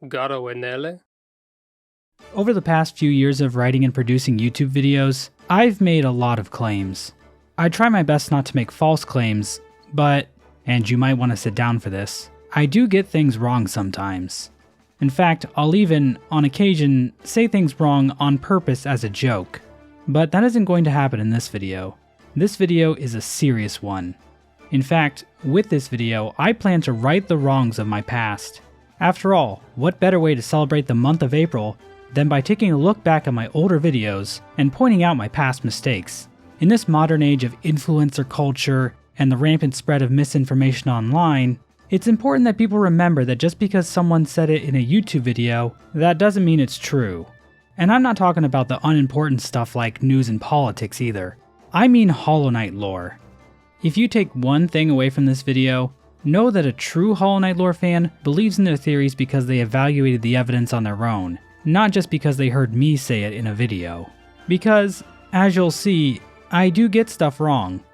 Overanalyze. Over the past few years of writing and producing YouTube videos, I've made a lot of claims. I try my best not to make false claims, but, and you might want to sit down for this, I do get things wrong sometimes. In fact, I'll even, on occasion, say things wrong on purpose as a joke. But that isn't going to happen in this video. This video is a serious one. In fact, with this video, I plan to right the wrongs of my past. After all, what better way to celebrate the month of April than by taking a look back at my older videos and pointing out my past mistakes. In this modern age of influencer culture and the rampant spread of misinformation online, it's important that people remember that just because someone said it in a YouTube video, that doesn't mean it's true. And I'm not talking about the unimportant stuff like news and politics either. I mean Hollow Knight lore. If you take one thing away from this video, know that a true Hollow Knight lore fan believes in their theories because they evaluated the evidence on their own, not just because they heard me say it in a video. Because, as you'll see, I do get stuff wrong.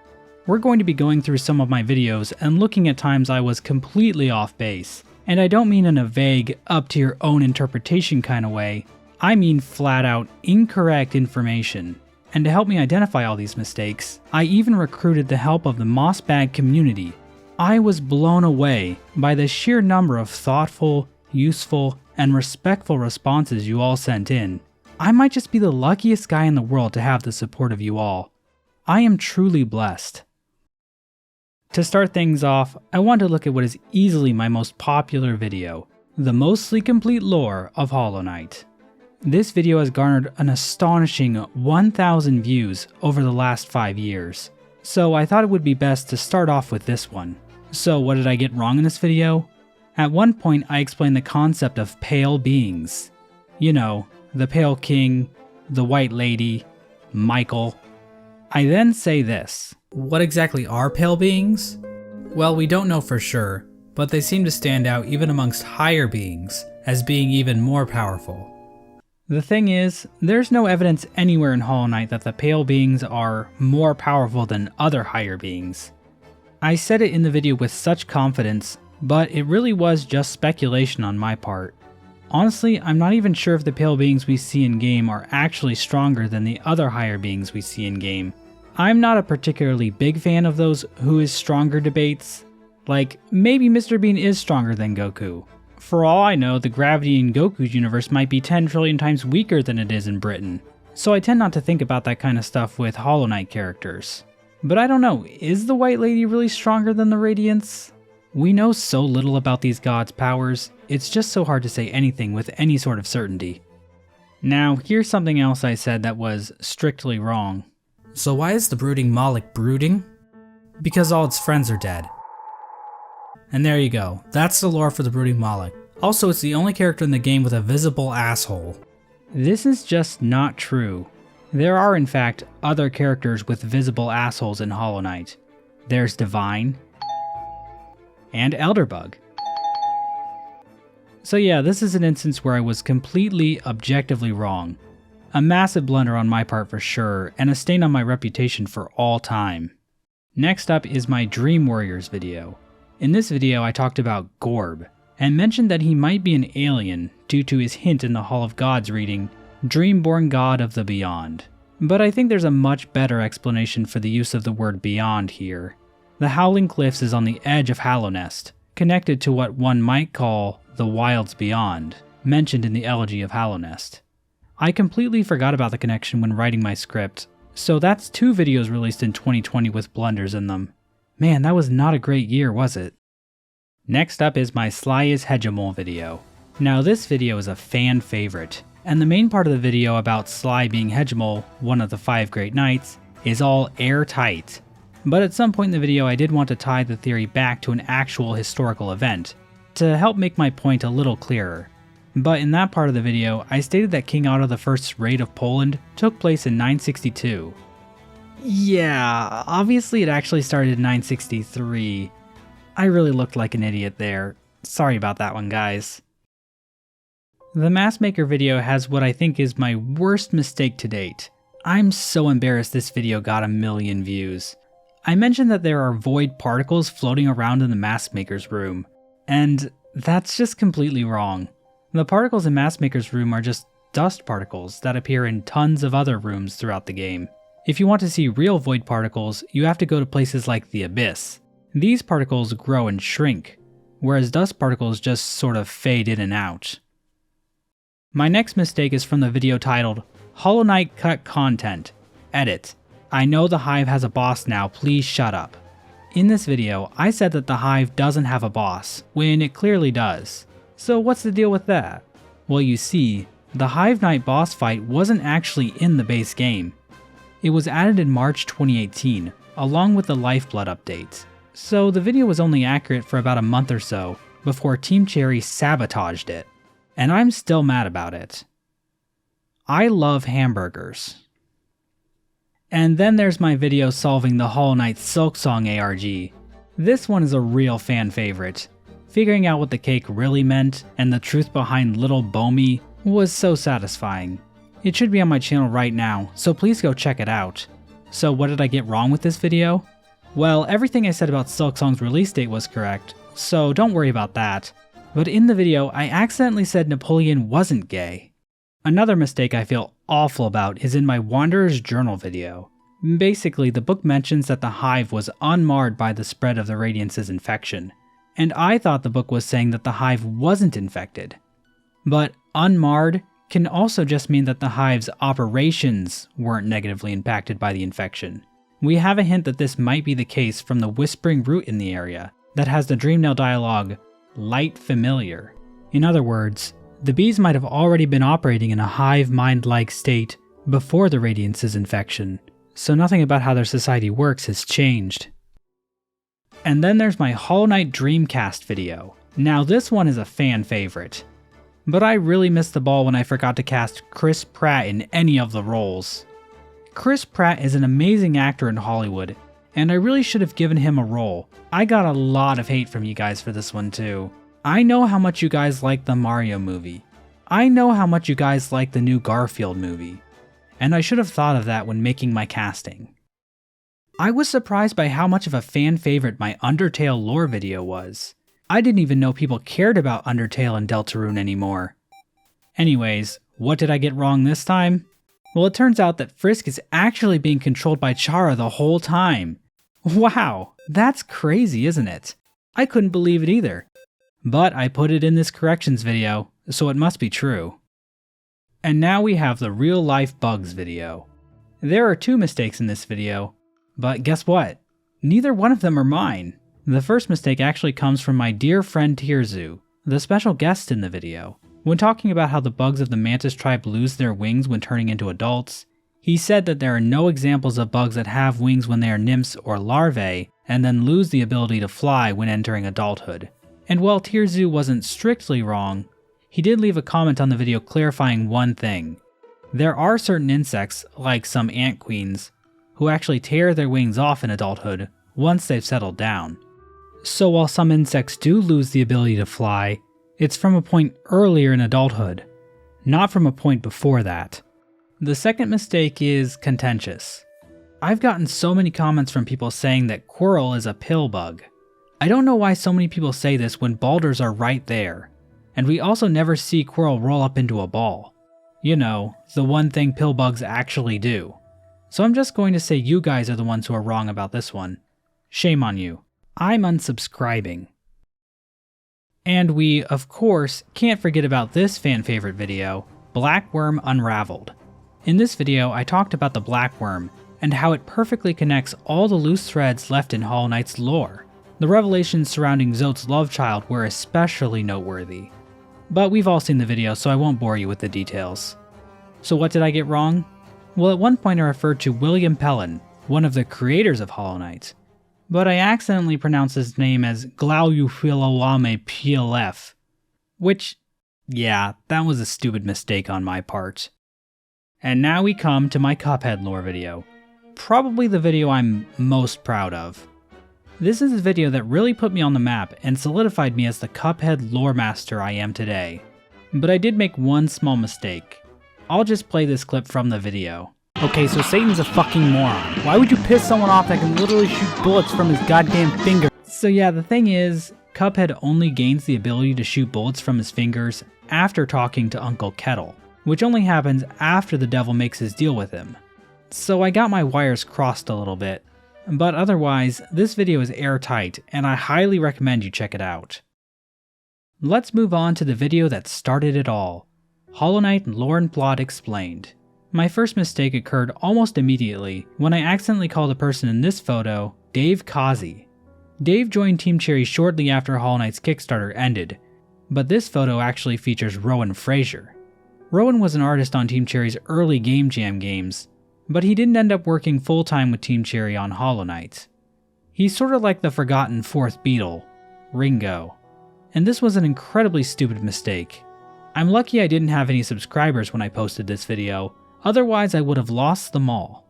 We're going to be going through some of my videos and looking at times I was completely off base. And I don't mean in a vague, up to your own interpretation kind of way. I mean flat out incorrect information. And to help me identify all these mistakes, I even recruited the help of the mossbag community. I was blown away by the sheer number of thoughtful, useful, and respectful responses you all sent in. I might just be the luckiest guy in the world to have the support of you all. I am truly blessed. To start things off, I want to look at what is easily my most popular video, the mostly complete lore of Hollow Knight. This video has garnered an astonishing 1,000 views over the last 5 years, so I thought it would be best to start off with this one. So what did I get wrong in this video? At one point I explained the concept of pale beings. You know, the Pale King, the White Lady, Michael. I then say this. What exactly are pale beings? Well, we don't know for sure, but they seem to stand out even amongst higher beings as being even more powerful. The thing is, there's no evidence anywhere in Hollow Knight that the pale beings are more powerful than other higher beings. I said it in the video with such confidence, but it really was just speculation on my part. Honestly, I'm not even sure if the pale beings we see in-game are actually stronger than the other higher beings we see in-game. I'm not a particularly big fan of those who is stronger debates. Like, maybe Mr. Bean is stronger than Goku. For all I know, the gravity in Goku's universe might be 10 trillion times weaker than it is in Britain. So I tend not to think about that kind of stuff with Hollow Knight characters. But I don't know, is the White Lady really stronger than the Radiants? We know so little about these gods' powers, it's just so hard to say anything with any sort of certainty. Now, here's something else I said that was strictly wrong. So why is the brooding Moloch brooding? Because all its friends are dead. And there you go, that's the lore for the brooding Moloch. Also, it's the only character in the game with a visible asshole. This is just not true. There are in fact other characters with visible assholes in Hollow Knight. There's Divine and Elderbug. So yeah, this is an instance where I was completely objectively wrong. A massive blunder on my part for sure, and a stain on my reputation for all time. Next up is my Dream Warriors video. In this video I talked about Gorb, and mentioned that he might be an alien due to his hint in the Hall of Gods reading, Dreamborn God of the Beyond. But I think there's a much better explanation for the use of the word beyond here. The Howling Cliffs is on the edge of Hallownest, connected to what one might call the Wilds Beyond, mentioned in the Elegy of Hallownest. I completely forgot about the connection when writing my script, so that's 2 videos released in 2020 with blunders in them. Man, that was not a great year, was it? Next up is my Sly is Hegemol video. Now this video is a fan favorite, and the main part of the video about Sly being Hegemol, one of the 5 great knights, is all airtight. But at some point in the video I did want to tie the theory back to an actual historical event, to help make my point a little clearer. But in that part of the video, I stated that King Otto I's raid of Poland took place in 962. Yeah, obviously it actually started in 963. I really looked like an idiot there. Sorry about that one, guys. The Mask Maker video has what I think is my worst mistake to date. I'm so embarrassed this video got 1 million views. I mentioned that there are void particles floating around in the Mask Maker's room, and that's just completely wrong. The particles in Maskmaker's room are just dust particles that appear in tons of other rooms throughout the game. If you want to see real void particles, you have to go to places like the Abyss. These particles grow and shrink, whereas dust particles just sort of fade in and out. My next mistake is from the video titled, Hollow Knight Cut Content. Edit. I know the Hive has a boss now, please shut up. In this video, I said that the Hive doesn't have a boss, when it clearly does. So what's the deal with that? Well, you see, the Hive Knight boss fight wasn't actually in the base game. It was added in March 2018, along with the Lifeblood update. So the video was only accurate for about a month or so, before Team Cherry sabotaged it. And I'm still mad about it. I love hamburgers. And then there's my video solving the Hollow Knight Silksong ARG. This one is a real fan favorite. Figuring out what the cake really meant, and the truth behind Little Bomi, was so satisfying. It should be on my channel right now, so please go check it out. So what did I get wrong with this video? Well, everything I said about Silksong's release date was correct, so don't worry about that. But in the video, I accidentally said Napoleon wasn't gay. Another mistake I feel awful about is in my Wanderer's Journal video. Basically, the book mentions that the Hive was unmarred by the spread of the Radiance's infection, and I thought the book was saying that the Hive wasn't infected. But unmarred can also just mean that the Hive's operations weren't negatively impacted by the infection. We have a hint that this might be the case from the whispering root in the area that has the Dreamnail dialogue, light familiar. In other words, the bees might have already been operating in a hive mind-like state before the Radiance's infection, so nothing about how their society works has changed. And then there's my Hollow Knight Dreamcast video. Now this one is a fan favorite. But I really missed the ball when I forgot to cast Chris Pratt in any of the roles. Chris Pratt is an amazing actor in Hollywood, and I really should have given him a role. I got a lot of hate from you guys for this one too. I know how much you guys like the Mario movie. I know how much you guys like the new Garfield movie. And I should have thought of that when making my casting. I was surprised by how much of a fan favorite my Undertale lore video was. I didn't even know people cared about Undertale and Deltarune anymore. Anyways, what did I get wrong this time? Well, it turns out that Frisk is actually being controlled by Chara the whole time. Wow, that's crazy, isn't it? I couldn't believe it either. But I put it in this corrections video, so it must be true. And now we have the real life bugs video. There are 2 mistakes in this video, but guess what? Neither one of them are mine. The first mistake actually comes from my dear friend Tirzu, the special guest in the video. When talking about how the bugs of the Mantis tribe lose their wings when turning into adults, he said that there are no examples of bugs that have wings when they are nymphs or larvae, and then lose the ability to fly when entering adulthood. And while Tirzu wasn't strictly wrong, he did leave a comment on the video clarifying one thing. There are certain insects, like some ant queens, who actually tear their wings off in adulthood once they've settled down. So while some insects do lose the ability to fly, it's from a point earlier in adulthood, not from a point before that. The second mistake is contentious. I've gotten so many comments from people saying that Quirrell is a pill bug. I don't know why so many people say this when boulders are right there, and we also never see Quirrell roll up into a ball. You know, the one thing pill bugs actually do. So I'm just going to say you guys are the ones who are wrong about this one. Shame on you. I'm unsubscribing. And we, of course, can't forget about this fan favorite video, Blackwyrm Unraveled. In this video, I talked about the Blackwyrm, and how it perfectly connects all the loose threads left in Hollow Knight's lore. The revelations surrounding Zote's love child were especially noteworthy. But we've all seen the video, so I won't bore you with the details. So what did I get wrong? Well, at one point I referred to William Pellin, one of the creators of Hollow Knight, but I accidentally pronounced his name as Glauyuphilowame PLF, which, yeah, that was a stupid mistake on my part. And now we come to my Cuphead lore video, probably the video I'm most proud of. This is a video that really put me on the map and solidified me as the Cuphead lore master I am today. But I did make one small mistake. I'll just play this clip from the video. Okay, so Satan's a fucking moron. Why would you piss someone off that can literally shoot bullets from his goddamn finger? So yeah, the thing is, Cuphead only gains the ability to shoot bullets from his fingers after talking to Uncle Kettle, which only happens after the devil makes his deal with him. So I got my wires crossed a little bit, but otherwise, this video is airtight and I highly recommend you check it out. Let's move on to the video that started it all, Hollow Knight Lore and Plot Explained. My first mistake occurred almost immediately when I accidentally called the person in this photo Dave Kazi. Dave joined Team Cherry shortly after Hollow Knight's Kickstarter ended, but this photo actually features Rowan Fraser. Rowan was an artist on Team Cherry's early Game Jam games, but he didn't end up working full-time with Team Cherry on Hollow Knight. He's sort of like the forgotten fourth Beatle, Ringo. And this was an incredibly stupid mistake. I'm lucky I didn't have any subscribers when I posted this video, otherwise I would have lost them all.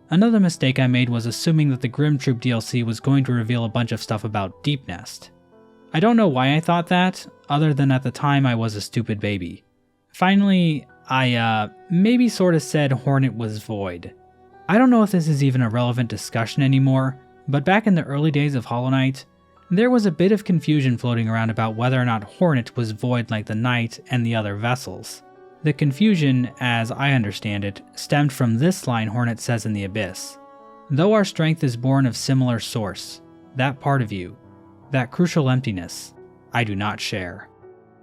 Another mistake I made was assuming that the Grim Troop DLC was going to reveal a bunch of stuff about Deep Nest. I don't know why I thought that, other than at the time I was a stupid baby. Finally, I maybe sorta said Hornet was void. I don't know if this is even a relevant discussion anymore, but back in the early days of Hollow Knight, there was a bit of confusion floating around about whether or not Hornet was void like the Knight and the other vessels. The confusion, as I understand it, stemmed from this line Hornet says in the Abyss. Though our strength is born of similar source, that part of you, that crucial emptiness, I do not share.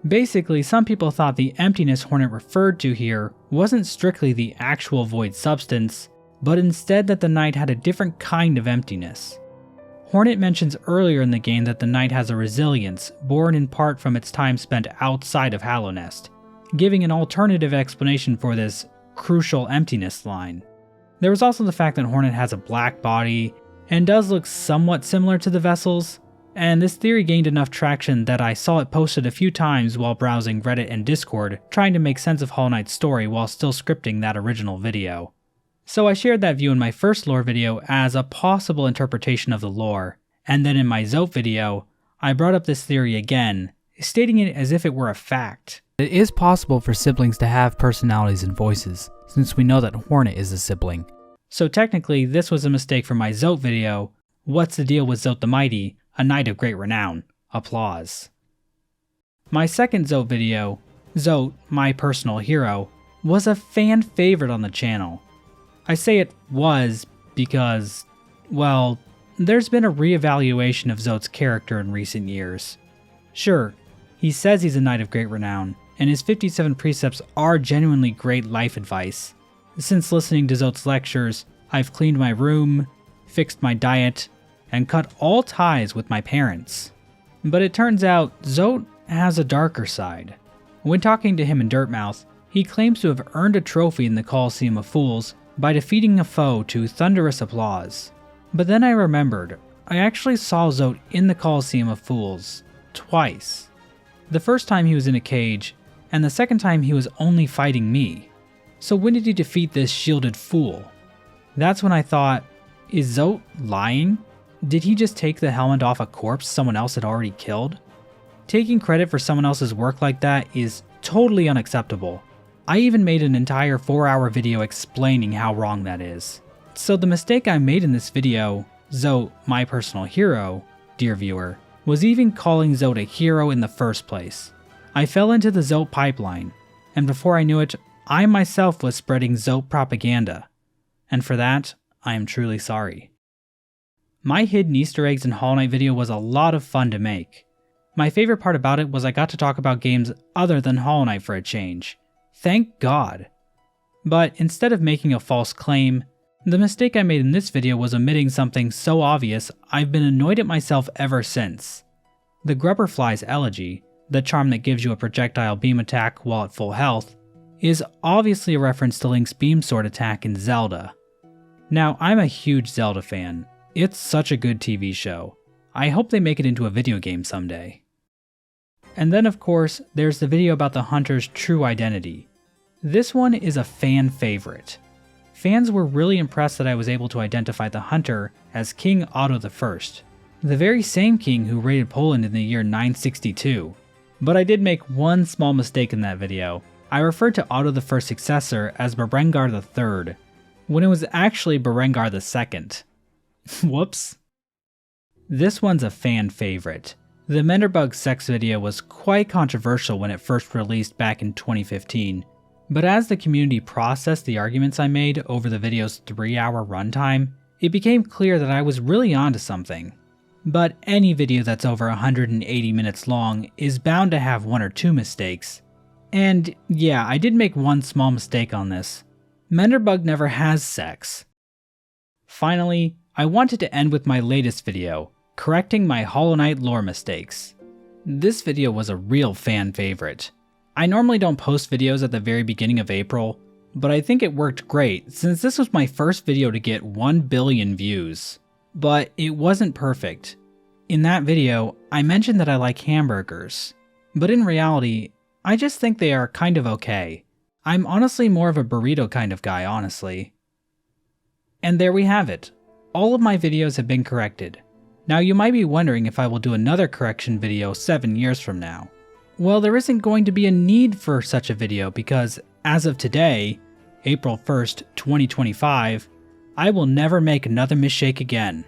Basically, some people thought the emptiness Hornet referred to here wasn't strictly the actual void substance, but instead that the Knight had a different kind of emptiness. Hornet mentions earlier in the game that the Knight has a resilience born in part from its time spent outside of Hallownest, giving an alternative explanation for this crucial emptiness line. There was also the fact that Hornet has a black body and does look somewhat similar to the vessels, and this theory gained enough traction that I saw it posted a few times while browsing Reddit and Discord trying to make sense of Hollow Knight's story while still scripting that original video. So I shared that view in my first lore video as a possible interpretation of the lore, and then in my Zote video, I brought up this theory again, stating it as if it were a fact. It is possible for siblings to have personalities and voices, since we know that Hornet is a sibling. So technically, this was a mistake for my Zote video, What's the Deal with Zote the Mighty, a Knight of Great Renown? Applause. My second Zote video, Zote, My Personal Hero, was a fan favorite on the channel. I say it was because, well, there's been a reevaluation of Zote's character in recent years. Sure, he says he's a Knight of Great Renown, and his 57 precepts are genuinely great life advice. Since listening to Zote's lectures, I've cleaned my room, fixed my diet, and cut all ties with my parents. But it turns out Zote has a darker side. When talking to him in Dirtmouth, he claims to have earned a trophy in the Coliseum of Fools by defeating a foe to thunderous applause. But then I remembered, I actually saw Zote in the Coliseum of Fools twice. The first time he was in a cage, and the second time he was only fighting me. So when did he defeat this shielded fool? That's when I thought, is Zote lying? Did he just take the helmet off a corpse someone else had already killed? Taking credit for someone else's work like that is totally unacceptable. I even made an entire 4-hour video explaining how wrong that is. So the mistake I made in this video, Zote, My Personal Hero, dear viewer, was even calling Zote a hero in the first place. I fell into the Zote pipeline, and before I knew it, I myself was spreading Zote propaganda. And for that, I am truly sorry. My hidden Easter eggs in Hollow Knight video was a lot of fun to make. My favorite part about it was I got to talk about games other than Hollow Knight for a change. Thank God. But instead of making a false claim, the mistake I made in this video was omitting something so obvious I've been annoyed at myself ever since. The Grubberfly's Elegy, the charm that gives you a projectile beam attack while at full health, is obviously a reference to Link's beam sword attack in Zelda. Now, I'm a huge Zelda fan. It's such a good TV show. I hope they make it into a video game someday. And then of course, there's the video about the hunter's true identity. This one is a fan favorite. Fans were really impressed that I was able to identify the hunter as King Otto I, the very same king who raided Poland in the year 962. But I did make one small mistake in that video. I referred to Otto I's successor as Berengar III, when it was actually Berengar II. Whoops. This one's a fan favorite. The Menderbug sex video was quite controversial when it first released back in 2015, but as the community processed the arguments I made over the video's 3-hour runtime, it became clear that I was really onto something. But any video that's over 180 minutes long is bound to have one or two mistakes. And yeah, I did make one small mistake on this. Menderbug never has sex. Finally, I wanted to end with my latest video, correcting my Hollow Knight lore mistakes. This video was a real fan favorite. I normally don't post videos at the very beginning of April, but I think it worked great since this was my first video to get 1 billion views. But it wasn't perfect. In that video, I mentioned that I like hamburgers, but in reality, I just think they are kind of okay. I'm honestly more of a burrito kind of guy, honestly. And there we have it. All of my videos have been corrected. Now you might be wondering if I will do another correction video 7 years from now. Well, there isn't going to be a need for such a video because as of today, April 1st, 2025, I will never make another mistake again.